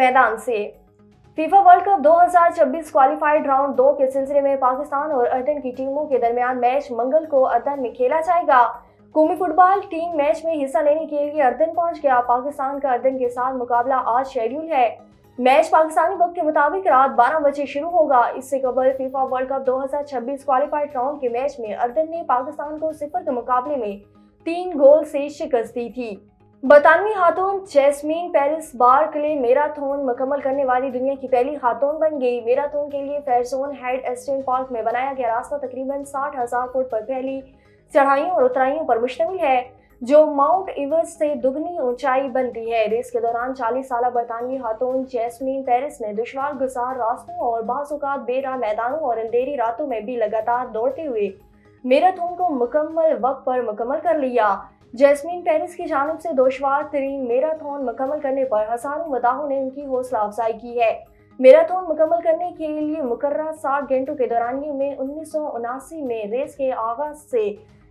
मैदान से। FIFA world cup 2026 qualified round 2 के सिलसिले में पाकिस्तान और अर्दन की टीमों के दरमियान मैच मंगल को अर्दन में खेला जाएगा। कौमी फुटबॉल टीम मैच में हिस्सा लेने के लिए अर्दन पहुंच गया। पाकिस्तान का अर्दन के साथ मुकाबला आज शेड्यूल है। मैच पाकिस्तानी वक्त के मुताबिक रात 12 बजे शुरू होगा। इससे कबल FIFA world cup 2026 qualified round के मैच में अर्दन ने पाकिस्तान को 0 के मुकाबले में 3 गोल से शिकस्त दी थी। बरतानवी खातून जैस्मीन पेरिस बार्कले मैराथन मुकम्मल करने वाली दुनिया की पहली खातून बन गई। मैराथन के लिए फेयरज़ोन हेड एस्टन पार्क में बनाया गया रास्ता तकरीबन 60,000 फुट पर फैली चढ़ाइयों और उतराइयों पर मुश्तमिल है, जो माउंट एवरेस्ट से दुगनी ऊंचाई बनती है। रेस के दौरान 40 साल बरतानवी खातून जैस्मीन पेरिस ने दुश्वार गुजार रास्तों और बाज़-औक़ात बेराह मैदानों और अंधेरी रातों में भी लगातार दौड़ते हुए मैराथन को मुकम्मल वक्त पर मुकम्मल कर लिया। जैस्मीन पेरिस की जानिब से दुश्वार तरीन मैराथन मुकम्मल करने पर हज़ारों मदाहों ने उनकी हौसला अफजाई की है। मैराथन मुकम्मल करने के लिए मुकर्रर 60 घंटों के दौरानिए में 1979 में रेस के आगाज से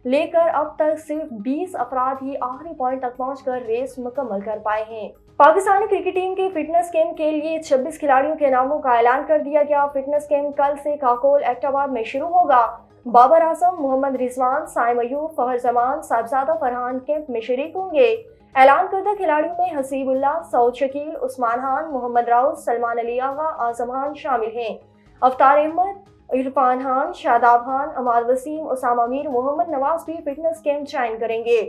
लेकर अब तक सिर्फ 20 अफराद ही आखिरी पॉइंट तक पहुंचकर रेस मुकम्मल कर पाए हैं। पाकिस्तानी क्रिकेट टीम के फिटनेस कैंप के लिए 26 खिलाड़ियों के नामों का ऐलान कर दिया गया। फिटनेस कैंप कल से काकोल एबटाबाद में शुरू होगा। बाबर आजम, मोहम्मद रिजवान, साइम अयूब, फहर जमान, साहबजादा फरहान कैंप में शरीक होंगे। ऐलान करदा खिलाड़ियों में हसीबुल्लाह, सऊद शकील, उस्मान खान, मोहम्मद राउस, सलमान अली आगा, आजम खान शामिल हैं। अफ्तार अहमद, इरफान खान, शादाब खान, अमाद वसीम, उसामा मीर, मोहम्मद नवाज भी फिटनेस कैंप ज्वाइन करेंगे।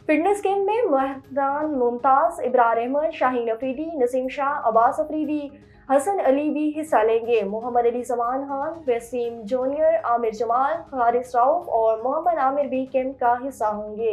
फिटनेस कैंप में महरान मुमताज, इब्रार अहमद, शाहीन अफरीदी, नसीम शाह, अब्बास अफरीदी, हसन अली भी हिस्सा लेंगे। मोहम्मद अली जमान खान, वसीम जूनियर, आमिर जमाल, हारिस राउफ और मोहम्मद आमिर भी कैंप का हिस्सा होंगे।